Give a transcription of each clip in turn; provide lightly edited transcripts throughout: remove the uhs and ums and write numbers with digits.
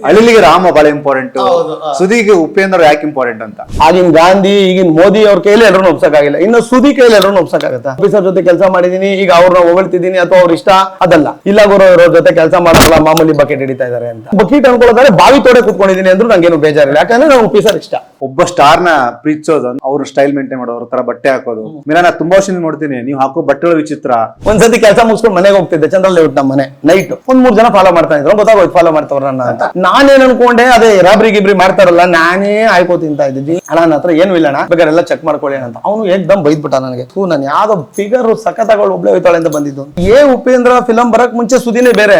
ಅಳಿಲಿಗೆ ರಾಮ ಬಹಳ ಇಂಪಾರ್ಟೆಂಟ್, ಸುದಿಗೆ ಉಪೇಂದ್ರ ಯಾಕೆ ಇಂಪಾರ್ಟೆಂಟ್ ಅಂತ. ಆಗಿನ ಗಾಂಧಿ, ಈಗಿನ ಮೋದಿ ಅವ್ರ ಕೈಲಿ ಎಲ್ಲರೂ ಒಪ್ಸಕ್ಕಾಗಿಲ್ಲ, ಇನ್ನು ಸುದಿ ಕೈಲಿ ಎಲ್ಲರೂ ಒಪ್ಸಕ್ಕಾಗತ್ತ? ಆಫೀಸರ್ ಜೊತೆ ಕೆಲಸ ಮಾಡಿದೀನಿ, ಈಗ ಅವ್ರನ್ನ ಹೊಗಳ್ತಿದ್ದೀನಿ ಅಥವಾ ಅವ್ರ ಇಷ್ಟ ಅದಲ್ಲ. ಇಲ್ಲ ಗುರು ಅವ್ರ ಜೊತೆ ಕೆಲಸ ಮಾಡಲ್ಲ, ಮಾಮೂಲಿ ಬಕೆಟ್ ಹಿಡಿತಾ ಇದಾರೆ ಅಂತ. ಬಕೆಟ್ ಅನ್ಕೊಳ್ಳೋದಾದ್ರೆ ಬಾವಿ ತೋಡೆ ಕುತ್ಕೊಂಡಿದೀನಿ ಅಂದ್ರೂ ನಂಗೇನು ಬೇಜಾರಿಲ್ಲ, ಯಾಕಂದ್ರೆ ನಾವು ಆಫೀಸರ್ ಇಷ್ಟ. ಒಬ್ಬ ಸ್ಟಾರ್ ನ ಪ್ರೀತಿಸೋದು, ಅವ್ರ ಸ್ಟೈಲ್ ಮೇಂಟೈನ್ ಮಾಡೋದು, ಅವ್ರ ತರ ಬಟ್ಟೆ ಹಾಕೋದು. ಮೀರಾ ನಾ ತುಂಬಾ ವರ್ಷ ನೋಡ್ತೀನಿ, ನೀವು ಹಾಕೋ ಬಟ್ಟೆಗಳು ವಿಚಿತ್ರ. ಒಂದ್ಸತಿ ಕೆಲಸ ಮುಗಿಸ್ಕೊಂಡು ಮನೆಗೆ ಹೋಗ್ತಿದ್ದೆ, ಚಂದ್ರಲ್ಲಿ ಲೇಔಟ್ ನಮ್ಮ ಮನೆ, ನೈಟ್ 3 ಜನ ಫಾಲೋ ಮಾಡ್ತಾ ಇದ್ರು, ಗೊತ್ತಾಗೋಯ್ತು ಫಾಲೋ ಮಾಡ್ತಾವ್ರ ನನ್ನ ಅಂತ. ನಾನೇನ್ ಅನ್ಕೊಂಡೆ, ಅದೇ ರಾಬ್ರಿ ಗಿಬ್ರಿ ಮಾಡ್ತಾರಲ್ಲ, ನಾನೇ ಆಯ್ಕೋ ತಿಂತಾ ಇದ್ದೀನಿ. ಅಣ್ಣ ನನ್ನ ಹತ್ರ ಏನು ಇಲ್ಲ ಅಣ್ಣ, ಬೇಕಾದ್ರೆ ಎಲ್ಲ ಚೆಕ್ ಮಾಡ್ಕೊಳ್ಳಿ ಅಂತ. ಅವನು ಏಕ್ದಮ್ ಬೈದ್ಬಿಟ್ಟ ನನಗೆ. ನಾನು ಯಾವ್ದೋ ಫಿಗರ್ ಸಖತ್ತಾಗಳು ಒಬ್ಳೆ ಹೋಯ್ತಾಳೆ ಅಂತ ಬಂದಿದ್ದು. ಉಪೇಂದ್ರ ಫಿಲಂ ಬರಕ್ ಮುಂಚೆ ಸುದಿನೇ ಬೇರೆ,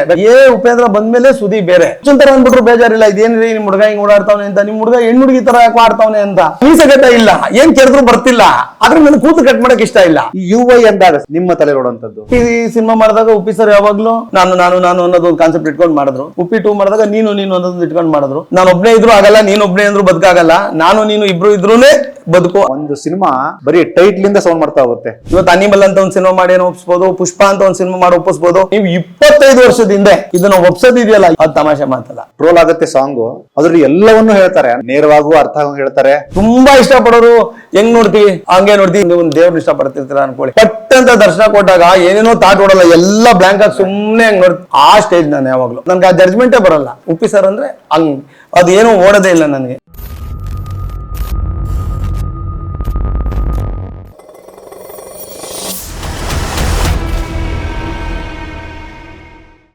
ಉಪೇಂದ್ರ ಬಂದ್ಮೇಲೆ ಸುದಿ ಬೇರೆ. ಚಂತರ ಅಂದ್ಬಿಟ್ರು ಬೇಜಾರಿಲ್ಲ, ಇದೇನ್ರಿ ನಿಮ್ ಹುಡುಗ ಹಿಂಗ್ ಓಡಾಡ್ತಾವನೆ ಅಂತ, ನಿಮ್ ಹುಡುಗ ಹೆಣ್ಣು ಹುಡುಗಿ ತರ ಯಾಕೆ ಆಡ್ತಾವನೆ ಅಂತ. ಮೀಸಗಟ್ಟ ಇಲ್ಲ, ಏನ್ ಕೇಳಿದ್ರು ಬರ್ತಿಲ್ಲ, ಆದ್ರೆ ನನ್ ಕೂತು ಕಟ್ ಮಾಡಕ್ ಇಷ್ಟ ಇಲ್ಲ. ಯುವೈ ಅಂದಾಗ ನಿಮ್ಮ ತಲೆ ನೋಡುವಂತದ್ದು. ಈ ಸಿನಿಮಾ ಮಾಡಿದಾಗ ಉಪ್ಪಿ ಸರ್ ಯಾವಾಗ್ಲೂ ನಾನು ಅನ್ನೋದು ಒಂದು ಕಾನ್ಸೆಪ್ಟ್ ಇಟ್ಕೊಂಡು ಮಾಡಿದ್ರು. ಉಪ್ಪಿ 2 ಮಾಡಿದಾಗ ನೀನು ಅನ್ನೋದನ್ನ ಇಟ್ಕೊಂಡು ಮಾಡಿದ್ರು. ನಾನು ಒಬ್ನೇ ಇದ್ರು ಆಗಲ್ಲ, ನೀನ್ ಒಬ್ನೇ ಅಂದ್ರು ಬದುಕಾಗಲ್ಲ, ನಾನು ನೀನು ಇಬ್ರು ಇದ್ರೂನೇ ಬದುಕು. ಒಂದು ಸಿನಿಮಾ ಬರೀ ಟೈಟ್ಲ್ ಇಂದ ಸೌಂಡ್ ಮಾಡ್ತಾ ಹೋಗುತ್ತೆ. ಇವತ್ತು ಅನಿಮಲ್ ಅಂತ ಒಂದು ಸಿನಿಮಾ ಮಾಡಿ ಒಪ್ಪಿಸಬಹುದು, ಪುಷ್ಪ ಅಂತ ಒಂದು ಸಿನಿಮಾ ಮಾಡಿ ಒಪ್ಪಿಸಬಹುದು. ನೀವು 25 ವರ್ಷದ ಹಿಂದೆ ಇದನ್ನ ಒಪ್ಸೋದಿದೆಯಲ್ಲ, ಅದು ತಮಾಷೆ ಮಾತಲ್ಲ. ಟ್ರೋಲ್ ಆಗುತ್ತೆ ಸಾಂಗು, ಅದ್ರಲ್ಲಿ ಎಲ್ಲವನ್ನೂ ಹೇಳ್ತಾರೆ, ನೇರವಾಗೂ ಅರ್ಥ ಹೇಳ್ತಾರೆ. ತುಂಬಾ ಇಷ್ಟಪಡೋರು ಹೆಂಗ್ ನೋಡ್ತೀವಿ ಹಂಗೆ ನೋಡ್ತೀವಿ. ನೀವು ದೇವ್ರನ್ನ ಇಷ್ಟ ಪಡ್ತಿರ್ತೀರ ಅನ್ಕೊಳ್ಳಿ, ಪಟ್ಟಂತ ದರ್ಶನ ಕೊಟ್ಟಾಗ ಏನೇನೋ ತಾಟ್ ಓಡಲ್ಲ, ಎಲ್ಲ ಬ್ಲಾಂಕ್ ಆಗಿ ಸುಮ್ನೆ ಹೆಂಗ್ ನೋಡ್ತೀವಿ. ಆ ಸ್ಟೇಜ್ ನಾನು ಯಾವಾಗ್ಲೂ, ನನ್ಗೆ ಆ ಜಡ್ಜ್ಮೆಂಟೇ ಬರಲ್ಲ. ಉಪ್ಪಿ ಸರ್ ಅಂದ್ರೆ ಹಂಗ್ ಅದೇನೋ ಓಡೋದೇ ಇಲ್ಲ ನನಗೆ.